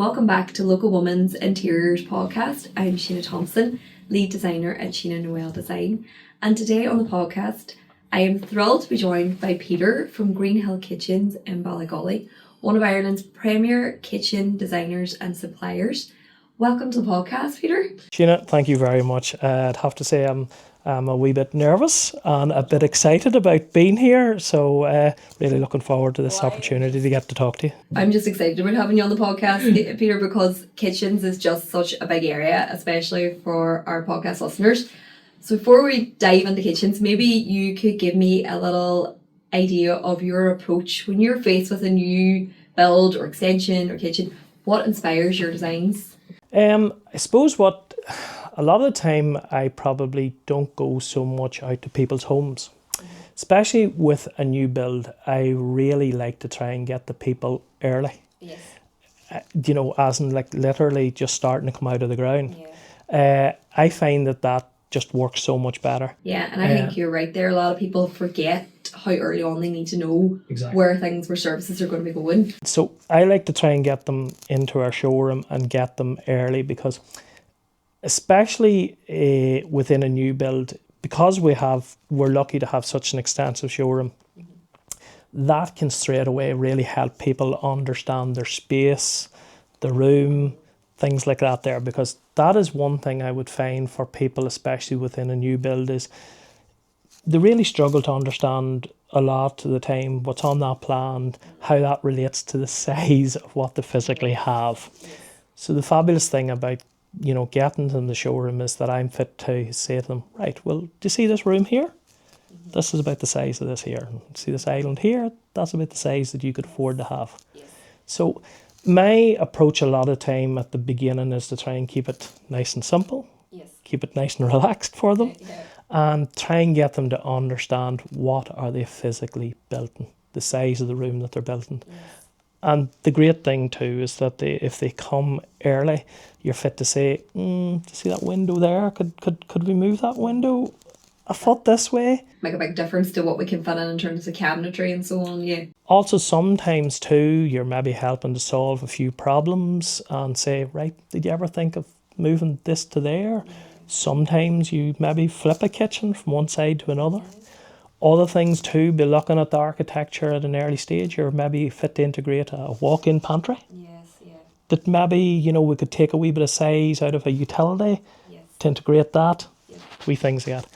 and welcome back to Local Women's Interiors podcast. I'm Sheena Thompson, lead designer at Sheena Noel Design, and today on the podcast I am thrilled to be joined by Peter from Greenhill Kitchens in Ballygolly, one of Ireland's premier kitchen designers and suppliers. Welcome to the podcast, Peter. Sheena, thank you very much. I'd have to say I'm a wee bit nervous and a bit excited about being here, so really looking forward to this opportunity to get to talk to you. I'm just excited about having you on the podcast, Peter, because kitchens is just such a big area, especially for our podcast listeners. So before we dive into kitchens, maybe you could give me a little idea of your approach when you're faced with a new build or extension or kitchen. What inspires your designs? I suppose a lot of the time I probably don't go so much out to people's homes. Especially with a new build, I really like to try and get the people early. Yes. As in like literally just starting to come out of the ground. Yeah. I find that just works so much better. Yeah, and I think you're right there. A lot of people forget how early on they need to know where services are going to be going. So I like to try and get them into our showroom and get them early, because especially within a new build, because we're lucky to have such an extensive showroom, that can straight away really help people understand their space, the room, things like that there, because that is one thing I would find for people, especially within a new build, is they really struggle to understand a lot of the time what's on that plan, how that relates to the size of what they physically have. So the fabulous thing about getting them in the showroom is that I'm fit to say to them, right, well, do you see this room here? This is about the size of this here. See this island here? That's about the size that you could afford to have. So my approach a lot of time at the beginning is to try and keep it nice and simple, keep it nice and relaxed for them, and try and get them to understand what are they physically built in, the size of the room that they're built in. And the great thing too is that if they come early, you're fit to say, see that window there? Could we move that window a foot this way? Make a big difference to what we can fit in terms of cabinetry and so on, yeah. Also, sometimes too, you're maybe helping to solve a few problems and say, right, did you ever think of moving this to there? Sometimes you maybe flip a kitchen from one side to another. Other things too, be looking at the architecture at an early stage, or maybe fit to integrate a walk-in pantry. That maybe, we could take a wee bit of size out of a utility to integrate that. Wee things like that.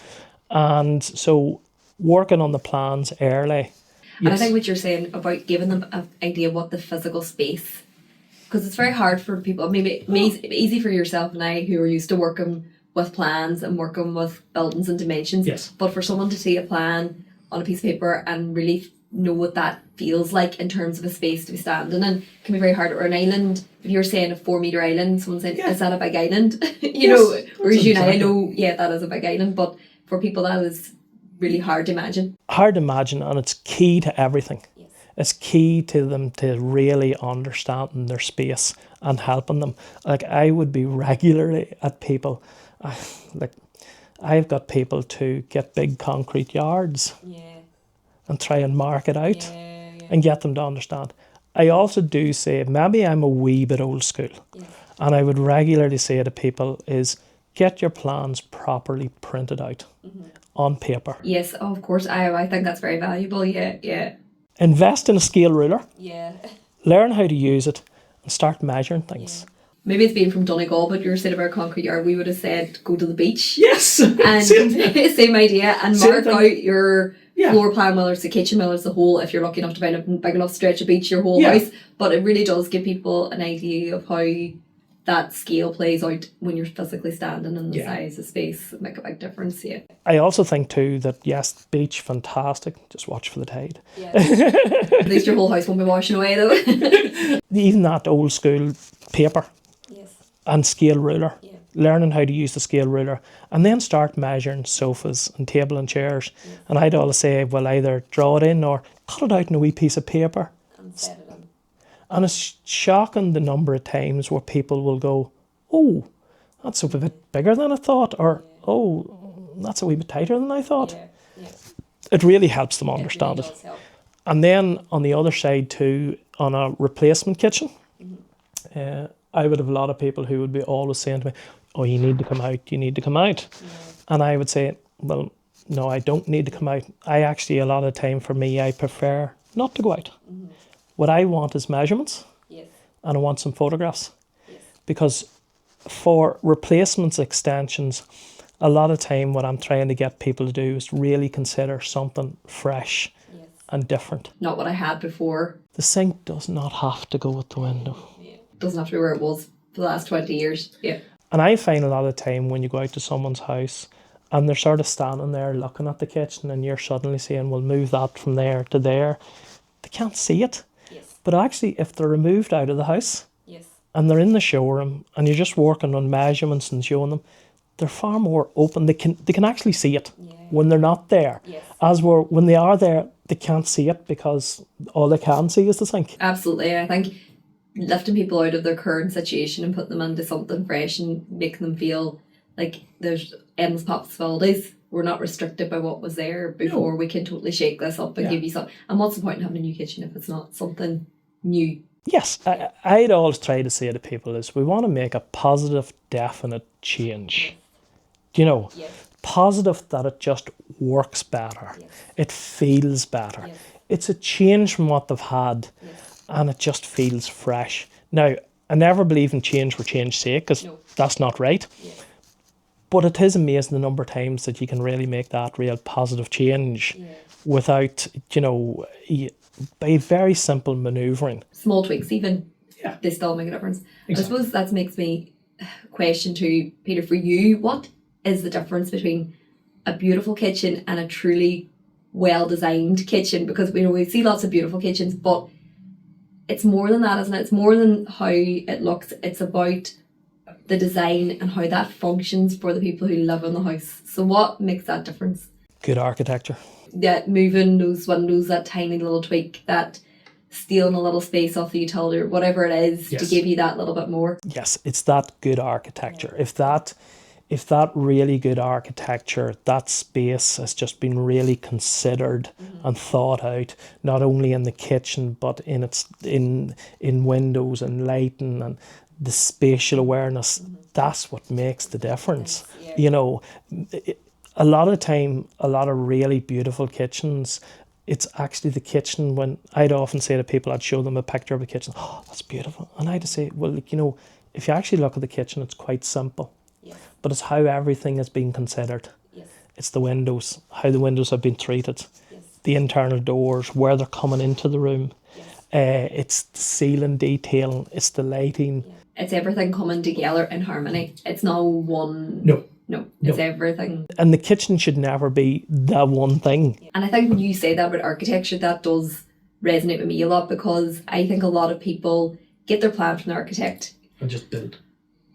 And so working on the plans early. And I think what you're saying about giving them an idea of what the physical space, because it's very hard for people, maybe easy for yourself and I who are used to working with plans and working with buildings and dimensions, but for someone to see a plan on a piece of paper and really know what that feels like in terms of a space to be standing in can be very hard. Or an island, if you're saying a 4-metre island, someone's saying, is that a big island? Whereas you and I know, that is a big island, but for people that is really hard to imagine. Hard to imagine, and it's key to everything. It's key to them to really understanding their space and helping them. Like, I would be regularly at people, I've got people to get big concrete yards and try and mark it out and get them to understand. I also do say, maybe I'm a wee bit old school, and I would regularly say to people is, get your plans properly printed out on paper. Yes, of course. I think that's very valuable. Yeah. Invest in a scale ruler. Yeah. Learn how to use it and start measuring things. Maybe it's been from Donegal, but you were saying about concrete yard, we would have said go to the beach. Yes. And same idea. And mark out your floor plan, whether it's the kitchen, whether it's the whole, if you're lucky enough to find a big enough stretch of beach, your whole house. But it really does give people an idea of how that scale plays out when you're physically standing in the size of space. It make a big difference, I also think too that yes, beach, fantastic, just watch for the tide. At least your whole house won't be washing away though. Even that old school paper and scale ruler, learning how to use the scale ruler, and then start measuring sofas and table and chairs. And I'd always say, well, either draw it in or cut it out in a wee piece of paper and set it in. And it's shocking the number of times where people will go, oh, that's a bit bigger than I thought, or oh, that's a wee bit tighter than I thought. It really helps them understand it. And then on the other side too, on a replacement kitchen, I would have a lot of people who would be always saying to me, oh, you need to come out, you need to come out. Yeah. And I would say, well, no, I don't need to come out. I actually, a lot of time for me, I prefer not to go out. Mm-hmm. What I want is measurements. Yes. And I want some photographs. Yes. Because for replacements, extensions, a lot of time what I'm trying to get people to do is really consider something fresh and different. Not what I had before. The sink does not have to go at the window. Yeah. Doesn't have to be where it was for the last 20 years. Yeah. And I find a lot of time when you go out to someone's house and they're sort of standing there looking at the kitchen and you're suddenly saying, well, move that from there to there. They can't see it. Yes. But actually, if they're removed out of the house yes. and they're in the showroom and you're just working on measurements and showing them, they're far more open. They can actually see it when they're not there. Yes. When they are there, they can't see it because all they can see is the sink. Absolutely. I think lifting people out of their current situation and putting them into something fresh and making them feel like there's endless possibilities. We're not restricted by what was there before. No. We can totally shake this up and give you something. And what's the point in having a new kitchen if it's not something new? Yes, I'd always try to say to people is we want to make a positive, definite change. You know, positive that it just works better. Yes. It feels better. Yes. It's a change from what they've had and it just feels fresh. Now, I never believe in change for change's sake because that's not right. Yes. But it is amazing the number of times that you can really make that real positive change without, by very simple manoeuvring. Small tweaks even, they still make a difference. Exactly. I suppose that makes me question too, Peter, for you, what is the difference between a beautiful kitchen and a truly well-designed kitchen? Because we see lots of beautiful kitchens, but it's more than that, isn't it? It's more than how it looks. It's about the design and how that functions for the people who live in the house. So what makes that difference? Good architecture. Yeah, moving those windows, that tiny little tweak, that stealing a little space off the utility or whatever it is to give you that little bit more. Yes, it's that good architecture. If that really good architecture, that space has just been really considered and thought out, not only in the kitchen but in windows and lighting and the spatial awareness, that's what makes the difference. A lot of time, a lot of really beautiful kitchens, it's actually the kitchen. When I'd often say to people, I'd show them a picture of a kitchen, oh, that's beautiful. And I'd say, well, if you actually look at the kitchen, it's quite simple. Yes. But it's how everything is being considered. Yes. It's the windows, how the windows have been treated, the internal doors, where they're coming into the room. It's the ceiling detailing, it's the lighting. It's everything coming together in harmony. It's not one. No, it's everything. And the kitchen should never be the one thing. And I think when you say that about architecture, that does resonate with me a lot, because I think a lot of people get their plan from the architect and just build.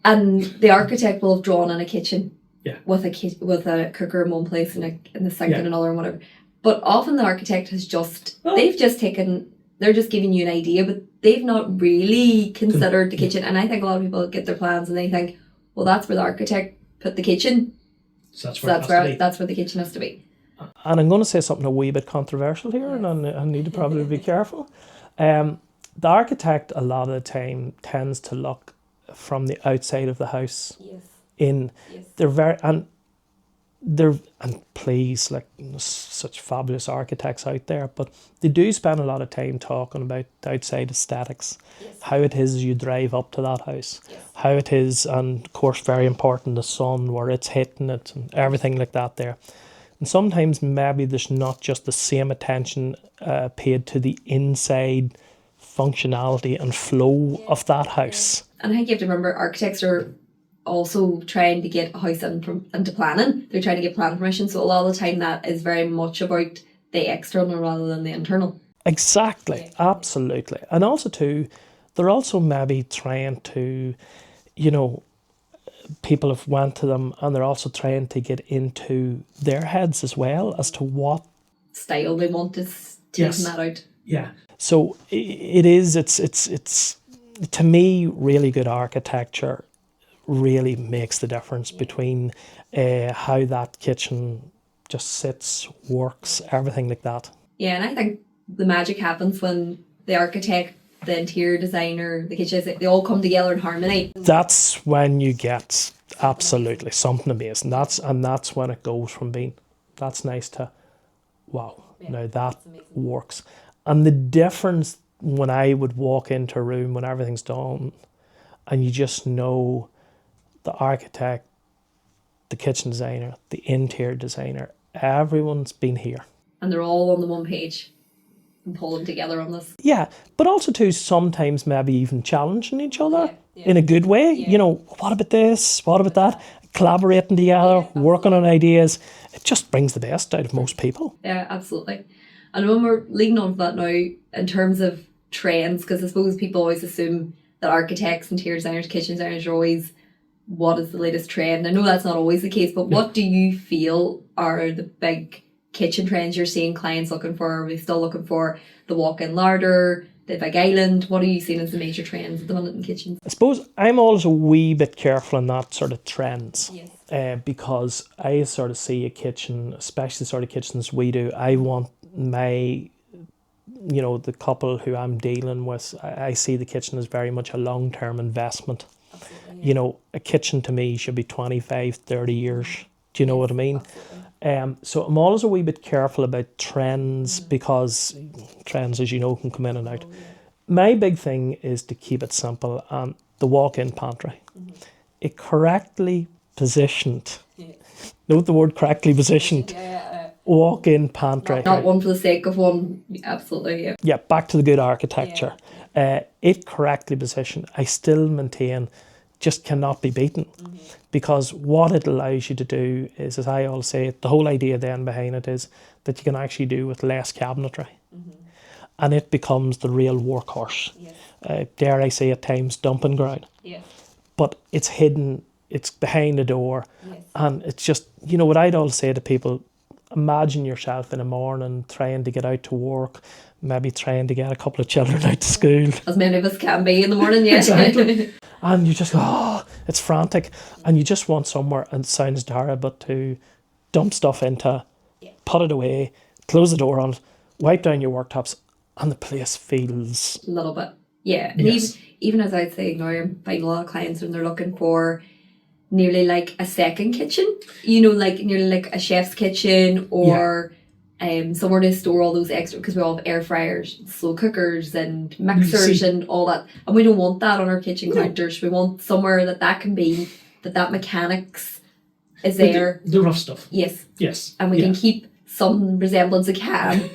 And the architect will have drawn in a kitchen with a cooker in one place and the sink in another and whatever. But often the architect has they're just giving you an idea, but they've not really considered the kitchen. And I think a lot of people get their plans and they think, well, that's where the architect put the kitchen. So that's where the kitchen has to be. And I'm going to say something a wee bit controversial here, and I need to probably be careful. The architect a lot of the time tends to look from the outside of the house in. Yes. And please, such fabulous architects out there, but they do spend a lot of time talking about the outside aesthetics, how it is you drive up to that house, how it is, and of course very important, the sun, where it's hitting it and everything like that there. And sometimes maybe there's not just the same attention paid to the inside functionality and flow of that house. And I think you have to remember, architects are also trying to get a house into planning. They're trying to get planning permission, so a lot of the time that is very much about the external rather than the internal. Exactly, absolutely. And also too, they're also maybe trying to, people have went to them and they're also trying to get into their heads as well as to what style they want to take that out. Yeah. So it's to me, really good architecture really makes the difference between how that kitchen just sits, works, everything like that. Yeah, and I think the magic happens when the architect the interior designer, the kitchen, they all come together in harmony. That's when you get absolutely something amazing. That's when it goes from being that's nice to wow. Now that works. And the difference when I would walk into a room when everything's done and you just know the architect, the kitchen designer, the interior designer, everyone's been here. And they're all on the one page and pulling together on this. Yeah, but also too sometimes maybe even challenging each other in a good way. You know, what about this? What about that? Collaborating together, working on ideas. It just brings the best out of most people. Yeah, absolutely. And when we're leading on to that now, in terms of trends, because I suppose people always assume that architects, interior designers, kitchen designers are always, what is the latest trend? I know that's not always the case, but what do you feel are the big kitchen trends you're seeing clients looking for? Are they still looking for the walk-in larder, the big island? What are you seeing as the major trends at the minute in kitchens? I suppose I'm always a wee bit careful in that sort of trends. Yes. Because I sort of see a kitchen, especially the sort of kitchens we do, I want my, you know, the couple who I'm dealing with, I see the kitchen as very much a long-term investment. Absolutely, yeah. You know, a kitchen to me should be 25, 30 years. Do you know what I mean? So I'm always a wee bit careful about trends because trends, as you know, can come in and out. My big thing is to keep it simple, and the walk-in pantry. It correctly positioned, note the word correctly positioned, walk-in pantry. Not one for the sake of one. Absolutely, yeah. Yeah, back to the good architecture. It correctly positioned, I still maintain, just cannot be beaten. Because what it allows you to do is, as I always say, the whole idea then behind it is that you can actually do with less cabinetry. And it becomes the real workhorse. Dare I say at times dumping ground. But it's hidden, it's behind the door. And it's just, you know what I'd always say to people, imagine yourself in the morning trying to get out to work, maybe trying to get a couple of children out to school. As many of us can be in the morning, yeah. Exactly. And you just go, oh, it's frantic. And you just want somewhere, and it sounds tired, but to dump stuff into, put it away, close the door on it, wipe down your worktops, and the place feels... A little bit. Yeah. And even as I'd say now, I'm finding a lot of clients when they're looking for nearly like a second kitchen, you know, like nearly like a chef's kitchen or somewhere to store all those extra, because we all have air fryers, slow cookers and mixers and all that, and we don't want that on our kitchen counters. We want somewhere that can be, that mechanics is there. The rough stuff. Yes. And we can keep some resemblance of can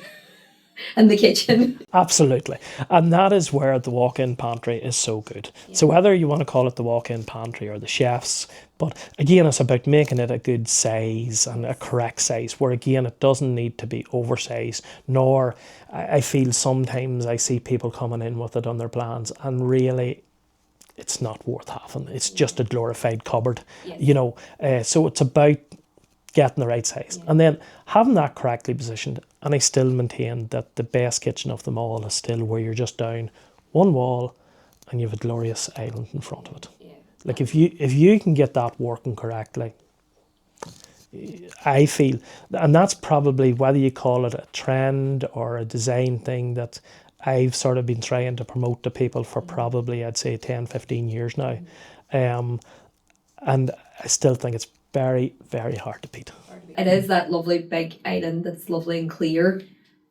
in the kitchen. Absolutely. And that is where the walk-in pantry is so good. So whether you want to call it the walk-in pantry or the chef's, but again, it's about making it a good size and a correct size, where again, it doesn't need to be oversized, nor I feel sometimes I see people coming in with it on their plans and really it's not worth having. It's just a glorified cupboard, you know. So it's about getting the right size and then having that correctly positioned. And I still maintain that the best kitchen of them all is still where you're just down one wall and you have a glorious island in front of it. Like if you can get that working correctly, I feel, and that's probably, whether you call it a trend or a design thing, that I've sort of been trying to promote to people for probably, I'd say 10, 15 years now. And I still think it's very, very hard to beat. It is that lovely big island that's lovely and clear,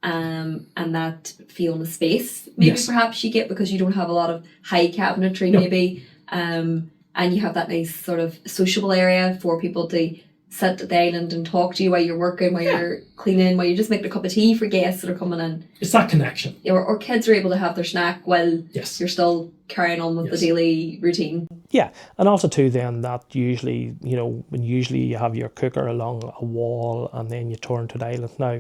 and that feeling of space maybe perhaps you get because you don't have a lot of high cabinetry maybe, and you have that nice sort of sociable area for people to sit at the island and talk to you while you're working, while you're cleaning, while you're just making a cup of tea for guests that are coming in. It's that connection. Or kids are able to have their snack while you're still carrying on with the daily routine. Yeah, and also too then that usually, you know, when usually you have your cooker along a wall and then you turn to the island. Now,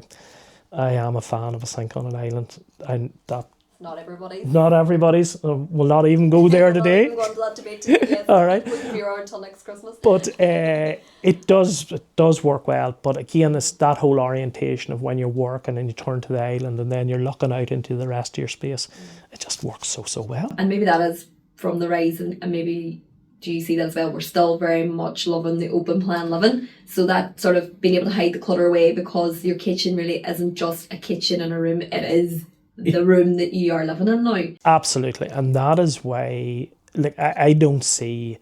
I am a fan of a sink on an island, and that not everybody's. Not everybody's. We'll not even go there today. We'll go on to that debate today. Yes. All right. We'll be around until next Christmas. But it does work well. But again, it's that whole orientation of when you're working and you turn to the island and then you're looking out into the rest of your space. It just works so well. And maybe that is from the rise, and maybe do you see that as well? We're still very much loving the open plan living. So that sort of being able to hide the clutter away, because your kitchen really isn't just a kitchen in a room. It is the room that you are living in now. Absolutely. And that is why, like, I don't see,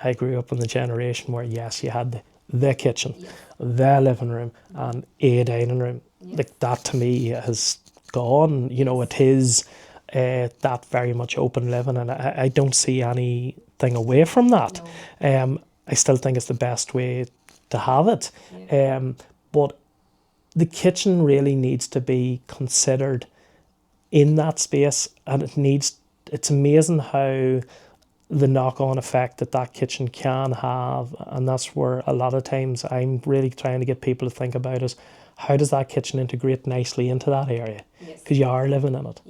I grew up in the generation where, yes, you had the kitchen, the living room, and a dining room. Like, that to me has gone. You know, it is that very much open living, and I don't see anything away from that. I still think it's the best way to have it. But the kitchen really needs to be considered in that space, and it's amazing how the knock-on effect that kitchen can have. And that's where a lot of times I'm really trying to get people to think about is, how does that kitchen integrate nicely into that area? Because you are living in it,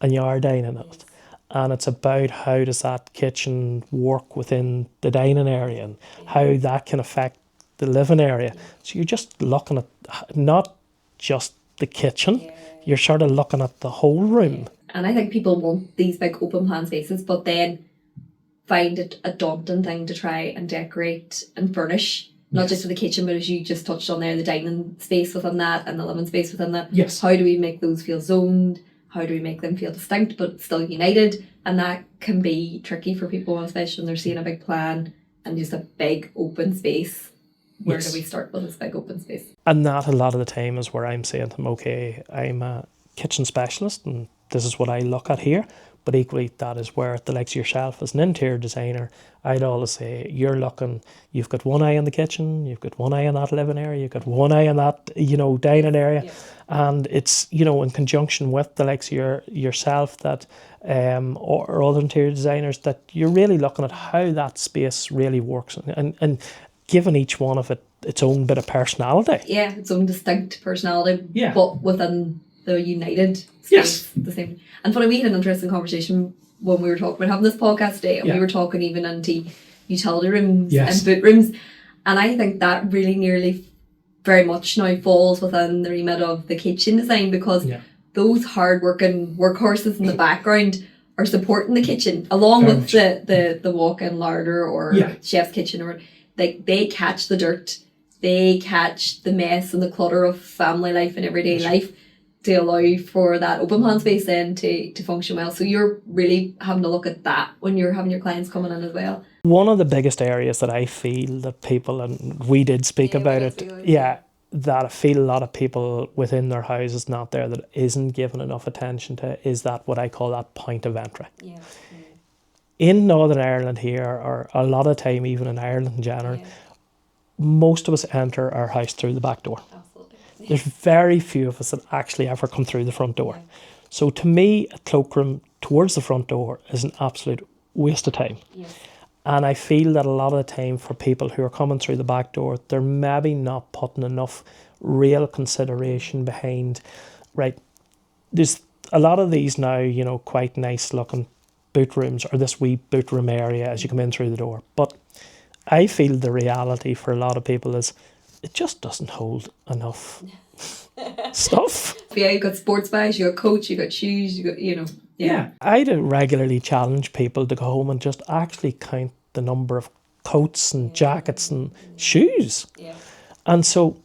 and you are dining in it. And it's about, how does that kitchen work within the dining area, and how that can affect the living area. So you're just looking at not just the kitchen, you're sort of looking at the whole room. And I think people want these big open plan spaces, but then find it a daunting thing to try and decorate and furnish, not just for the kitchen, but as you just touched on there, the dining space within that and the living space within that. How do we make those feel zoned? How do we make them feel distinct but still united? And that can be tricky for people, especially when they're seeing a big plan and just a big open space. Where do we start with this big open space? And that a lot of the time is where I'm saying to them, okay, I'm a kitchen specialist and this is what I look at here. But equally, that is where the likes of yourself as an interior designer, I'd always say, you've got one eye on the kitchen, you've got one eye on that living area, you've got one eye on that, dining area. And it's, in conjunction with the likes of yourself that, or other interior designers, that you're really looking at how that space really works and giving each one of it its own bit of personality. Yeah, its own distinct personality, but within the united space. The same. And funny, we had an interesting conversation when we were talking about having this podcast today, and we were talking even into utility rooms and boot rooms. And I think that really nearly very much now falls within the remit of the kitchen design, because those hard-working workhorses in the background are supporting the kitchen, along with the walk-in larder or chef's kitchen, or like they catch the dirt, they catch the mess and the clutter of family life and everyday life to allow for that open plan space then to function well. So you're really having to look at that when you're having your clients coming in as well. One of the biggest areas that I feel that people, and we did speak about it, that I feel a lot of people within their houses not there that isn't given enough attention to, is that what I call that point of entry. In Northern Ireland here, or a lot of time even in Ireland in general, most of us enter our house through the back door. There's very few of us that actually ever come through the front door. So to me, a cloakroom towards the front door is an absolute waste of time. And I feel that a lot of the time for people who are coming through the back door, they're maybe not putting enough real consideration behind, there's a lot of these now, quite nice looking boot rooms, or this wee boot room area as you come in through the door. But I feel the reality for a lot of people is it just doesn't hold enough stuff. You got sports bags, you got coats, you got shoes, you got, I do regularly challenge people to go home and just actually count the number of coats and jackets and shoes. And so,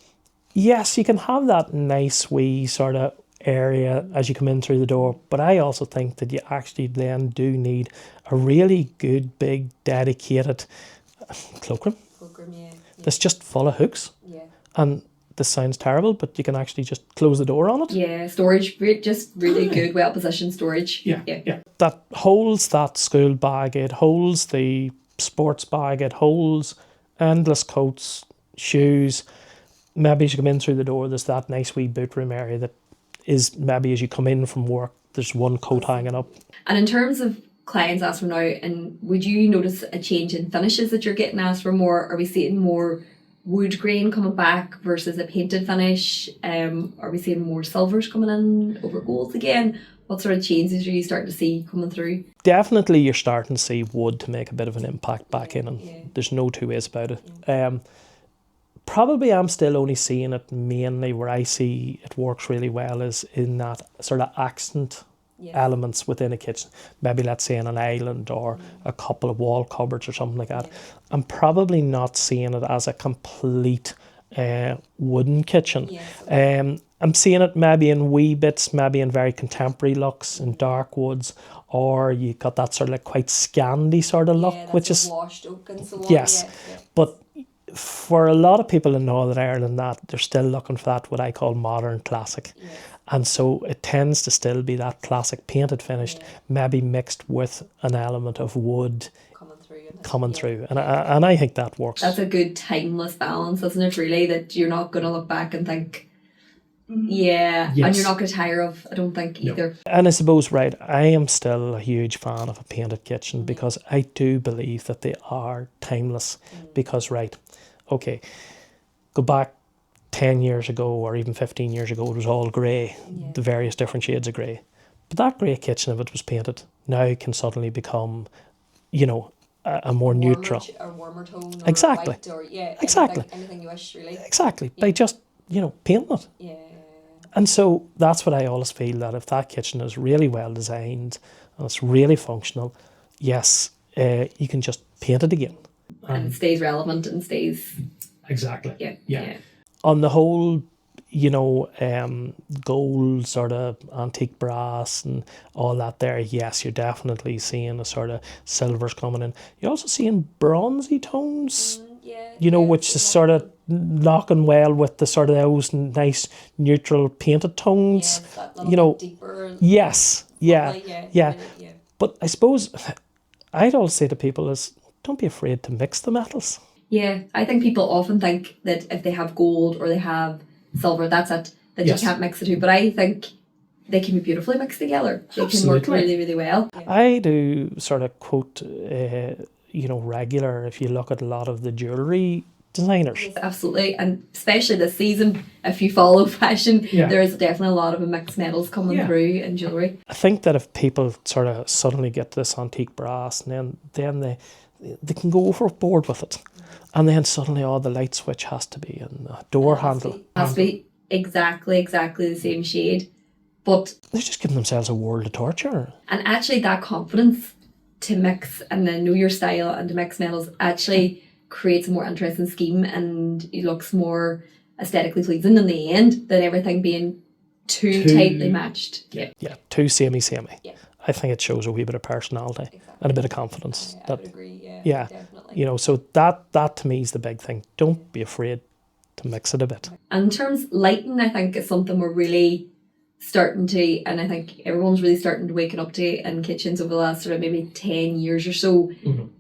yes, you can have that nice wee sort of area as you come in through the door, but I also think that you actually then do need a really good, big, dedicated cloakroom that's just full of hooks. And this sounds terrible, but you can actually just close the door on it. Storage, just really good, well-positioned storage. That holds that school bag, it holds the sports bag, it holds endless coats, shoes. Maybe as you come in through the door, there's that nice wee boot room area that is maybe as you come in from work, there's one coat hanging up. And in terms of clients asked for now, and would you notice a change in finishes that you're getting asked for more? Are we seeing more wood grain coming back versus a painted finish? Are we seeing more silvers coming in over golds again? What sort of changes are you starting to see coming through? Definitely you're starting to see wood to make a bit of an impact back in, and there's no two ways about it. Probably I'm still only seeing it mainly where I see it works really well is in that sort of accent elements within a kitchen. Maybe let's say in an island or a couple of wall cupboards or something like that. I'm probably not seeing it as a complete wooden kitchen. And I'm seeing it maybe in wee bits, maybe in very contemporary looks, in dark woods, or you got that sort of like quite Scandi sort of look, which is washed oak and so on. yes. Yeah. But for a lot of people in Northern Ireland, that they're still looking for that what I call modern classic. Yes. And so it tends to still be that classic painted finished, maybe mixed with an element of wood coming through. And I think that works. That's a good timeless balance, isn't it, really? That you're not going to look back and think, yeah, Yes. and you're not going to tire of, I don't think, either. And I suppose, right, I am still a huge fan of a painted kitchen because I do believe that they are timeless. Because, right, okay, go back 10 years ago or even 15 years ago, it was all grey, the various different shades of grey. But that grey kitchen, if it was painted, now can suddenly become, you know, a more neutral. A warmer tone. Or Exactly. white or, Exactly. Anything you wish, really. Exactly. By just, you know, painting it. Yeah. And so that's what I always feel, that if that kitchen is really well designed and it's really functional, yes, you can just paint it again. And it stays relevant and stays... Exactly. Yeah. On the whole, you know, gold sort of antique brass and all that there, yes, you're definitely seeing a sort of silvers coming in. You're also seeing bronzy tones, you know, which is sort of knocking well with the sort of those nice neutral painted tones. That little you know, bit deeper. yes, yeah. But I suppose I'd always say to people is, don't be afraid to mix the metals. Yeah, I think people often think that if they have gold or they have silver, that's it, that you can't mix the two. But I think they can be beautifully mixed together. They can work really, really well. I do sort of quote, you know, regular, if you look at a lot of the jewellery designers. Yes, absolutely, and especially this season, if you follow fashion, there is definitely a lot of mixed metals coming through in jewellery. I think that if people sort of suddenly get this antique brass and then they can go overboard with it. And then suddenly the light switch has to be in the door handle. Has to be exactly the same shade. But they're just giving themselves a world of torture. And actually that confidence to mix and then know your style and to mix metals actually creates a more interesting scheme, and it looks more aesthetically pleasing in the end than everything being too tightly matched. Yeah, too samey. Yeah. I think it shows a wee bit of personality and a bit of confidence. I would agree, definitely. You know, so that to me is the big thing. Don't be afraid to mix it a bit. And in terms of lighting, I think is something we're really starting to, and I think everyone's really starting to waken up to in kitchens over the last sort of maybe 10 years or so.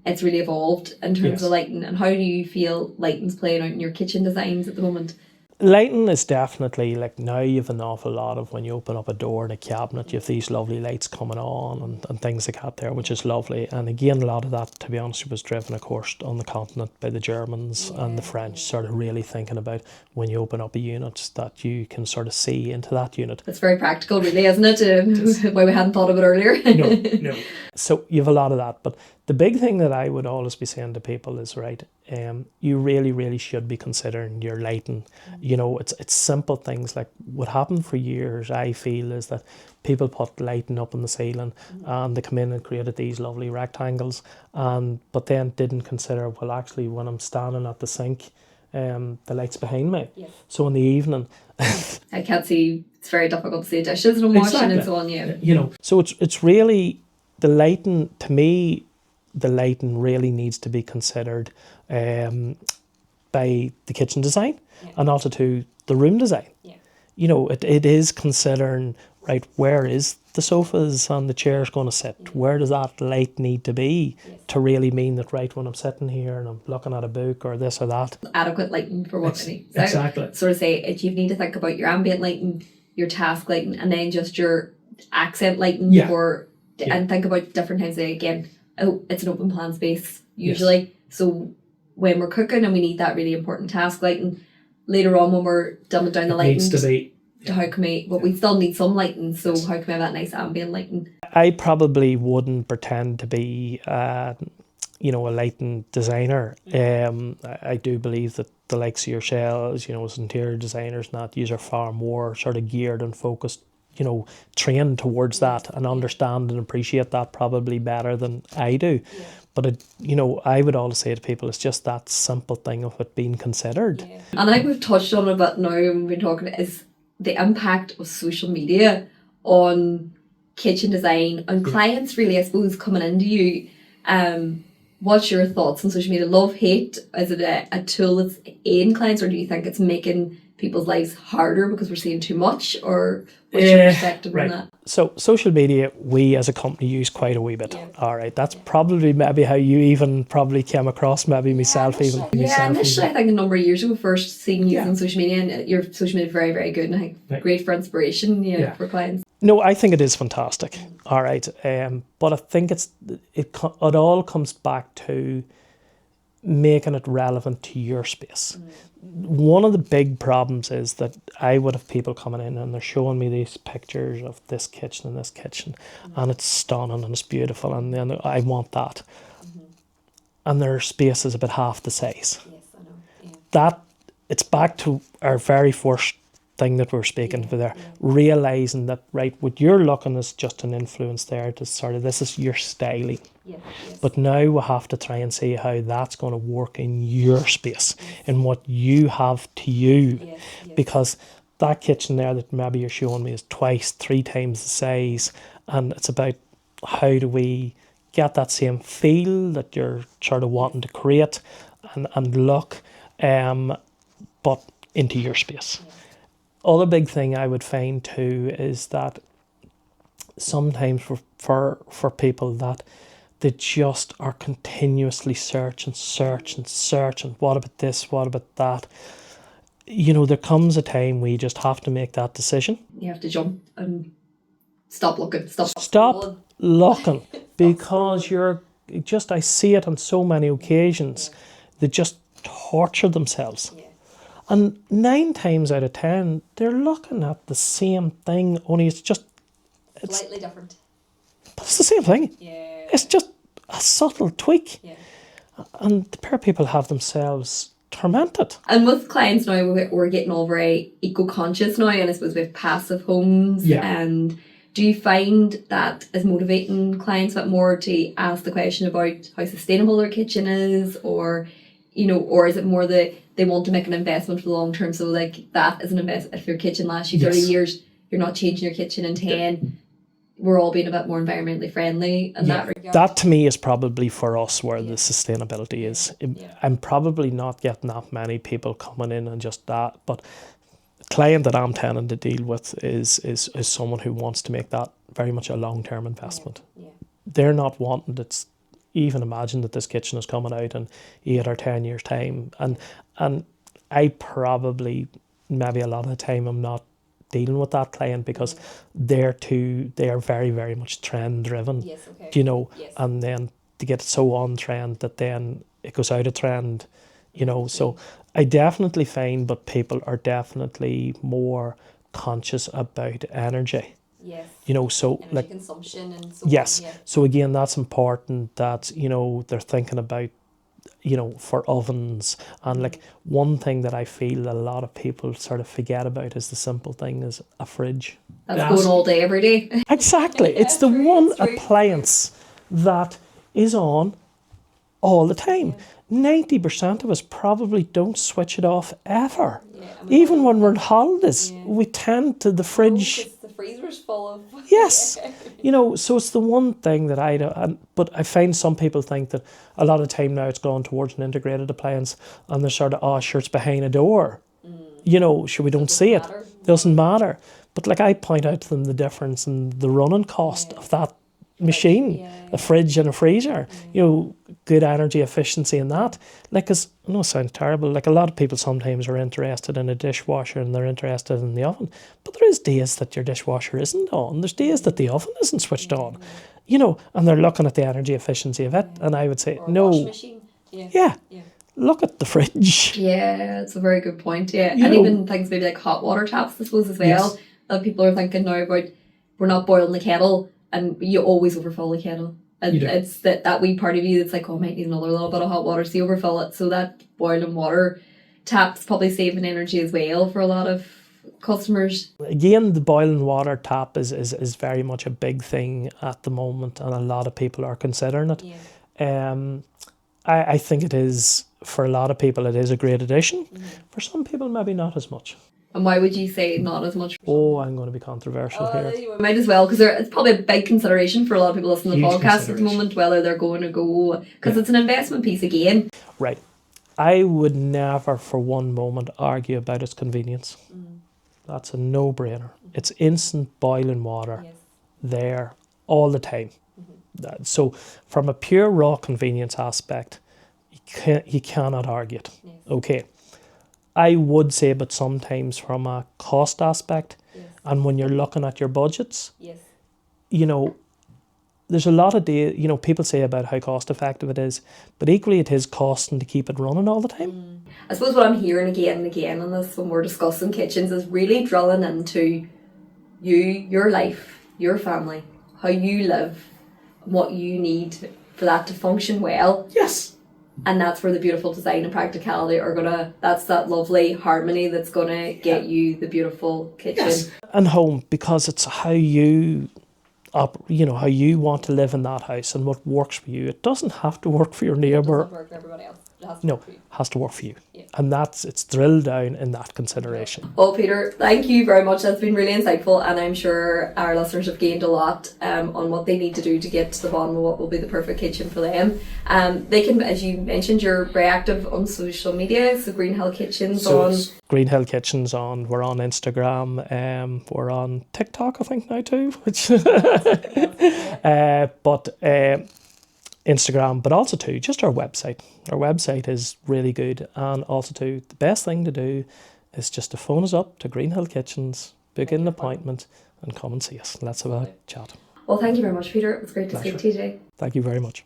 It's really evolved in terms of lighting. And how do you feel lighting's playing out in your kitchen designs at the moment? Lighting is definitely, like, now you have an awful lot of, when you open up a door in a cabinet, you have these lovely lights coming on and things like that there, which is lovely. And again, a lot of that, to be honest, was driven, of course, on the continent by the Germans and the French, sort of really thinking about when you open up a unit that you can sort of see into that unit. It's very practical, really, isn't it? Why we hadn't thought of it earlier. No. So you have a lot of that. But the big thing that I would always be saying to people is, right, you really, really should be considering your lighting. You know, it's simple things. Like, what happened for years, I feel, is that people put lighting up on the ceiling and they come in and created these lovely rectangles, but then didn't consider, well, actually, when I'm standing at the sink, the light's behind me. So in the evening, I can't see. It's very difficult to see dishes and washing and so on. You know, so it's really the lighting. To me, the lighting really needs to be considered by the kitchen design and also to the room design. You know, it is considering, right, where is the sofas and the chairs going to sit? Where does that light need to be to really mean that, right, when I'm sitting here and I'm looking at a book or this or that? Adequate lighting for what I need. Exactly. Sort of say, you need to think about your ambient lighting, your task lighting, and then just your accent lighting and think about different times. Again, it's an open plan space usually. So when we're cooking and we need that really important task lighting, later on when we're dumbing down the lighting, needs to be. How can we? But we still need some lighting. So how can we have that nice ambient lighting? I probably wouldn't pretend to be, you know, a lighting designer. I do believe that the likes of yourselves, you know, as interior designers, and that, you are far more sort of geared and focused, you know, trained towards that and understand and appreciate that probably better than I do. But, you know, I would always say to people, it's just that simple thing of it being considered. And I think we've touched on it a bit now when we've been talking, is the impact of social media on kitchen design and clients really, I suppose, coming into you. What's your thoughts on social media? Love, hate? Is it a tool that's aiding clients, or do you think it's making people's lives harder because we're seeing too much? Or what's your perspective on that? So social media, we as a company use quite a wee bit. Yeah. All right, that's probably maybe how you even probably came across maybe myself even. Initially I think a number of years ago first seen using social media, and your social media is very, very good, and I think great for inspiration for clients. No, I think it is fantastic. All right, but I think it all comes back to making it relevant to your space. One of the big problems is that I would have people coming in and they're showing me these pictures of this kitchen and this kitchen, and it's stunning and it's beautiful, and then I want that. And their space is about half the size. Yes, I know. Yeah. That it's back to our very first thing that we're speaking for there, realizing that what you're looking is just an influence there to sort of, this is your styling. Yes. But now we have to try and see how that's going to work in your space, in what you have to you. Because that kitchen there that maybe you're showing me is 3 times the size, and it's about how do we get that same feel that you're sort of wanting to create and look, but into your space. Other big thing I would find too is that sometimes for people that they just are continuously search and what about this, what about that. There comes a time where you just have to make that decision. You have to jump and stop looking. Stop looking because I see it on so many occasions. They just torture themselves. And 9 times out of 10, they're looking at the same thing, only it's slightly different. But it's the same thing. Yeah. It's just a subtle tweak. Yeah. And the pair people have themselves tormented. And with clients now, we're getting all very eco-conscious now, and I suppose we have passive homes. Yeah. And do you find that is motivating clients a bit more to ask the question about how sustainable their kitchen is, or is it more that they want to make an investment for the long term? So like that is an investment. If your kitchen lasts you 30 years, you're not changing your kitchen in 10. We're all being a bit more environmentally friendly in that regard. That to me is probably for us where the sustainability is. I'm probably not getting that many people coming in and just that, but the client that I'm tending to deal with is someone who wants to make that very much a long-term investment. They're not wanting to even imagine that this kitchen is coming out in 8 or 10 years time, and I probably maybe a lot of the time I'm not dealing with that client because they are very, very much trend driven. And then to get so on trend that then it goes out of trend, so I definitely find, but people are definitely more conscious about energy. Yes. So energy like consumption and so yes. on, So again, that's important that, they're thinking about, for ovens. And like one thing that I feel a lot of people sort of forget about is the simple thing is a fridge. That's going all day, every day. Exactly. It's the one appliance that is on all the time. 90% of us probably don't switch it off ever. Even when we're on holidays, we tend to the fridge. The freezer's full of. Yes. So it's the one thing that I do. But I find some people think that a lot of time now it's gone towards an integrated appliance, and they're sort of, sure, it's behind a door. Sure, we don't see it. Doesn't matter. But like I point out to them the difference in the running cost of that machine, a fridge and a freezer, good energy efficiency in that. Like, cause I know it sounds terrible, like a lot of people sometimes are interested in a dishwasher and they're interested in the oven, but there is days that your dishwasher isn't on, there's days that the oven isn't switched on, and they're looking at the energy efficiency of it, and I would say, no, look at the fridge. Yeah, it's a very good point, and even things maybe like hot water taps, I suppose, as well, that people are thinking now about, we're not boiling the kettle, and you always overfill the kettle. And it's that wee part of you that's like, I might need another little bit of hot water, so you overfill it. So that boiling water tap's probably saving energy as well for a lot of customers. Again, the boiling water tap is very much a big thing at the moment, and a lot of people are considering it. I think it is, for a lot of people, it is a great addition. For some people, maybe not as much. And why would you say not as much? Oh, I'm going to be controversial here. You might as well, because it's probably a big consideration for a lot of people listening to the Huge podcast at the consideration. moment, whether they're going to go, because it's an investment piece again. Right. I would never for one moment argue about its convenience. That's a no-brainer. It's instant boiling water Yes. there all the time. So from a pure raw convenience aspect, you cannot argue it. Yes. Okay. I would say, but sometimes from a cost aspect, Yes. and when you're looking at your budgets, Yes. you know, there's a lot of people say about how cost effective it is, but equally it is costing to keep it running all the time. I suppose what I'm hearing again and again on this when we're discussing kitchens is really drilling into you, your life, your family, how you live, what you need for that to function well. Yes. And that's where the beautiful design and practicality are that's that lovely harmony that's gonna get you the beautiful kitchen. Yes. And home, because it's how you how you want to live in that house and what works for you. It doesn't have to work for your neighbour. It doesn't work for everybody else. It has to No, work for you. has to work for you. Yeah. And it's drilled down in that consideration. Well, Peter, thank you very much. That's been really insightful, and I'm sure our listeners have gained a lot on what they need to do to get to the bottom of what will be the perfect kitchen for them. They can, as you mentioned, you're very active on social media, so Greenhill Kitchens on... Greenhill Kitchens we're on Instagram, we're on TikTok, I think now too, which Instagram, but also too just our website. Our website is really good, and also too the best thing to do is just to phone us up to Greenhill Kitchens, book in an appointment, and come and see us. Let's have a chat. Well, thank you very much, Peter. It was great to speak to you today. Thank you very much.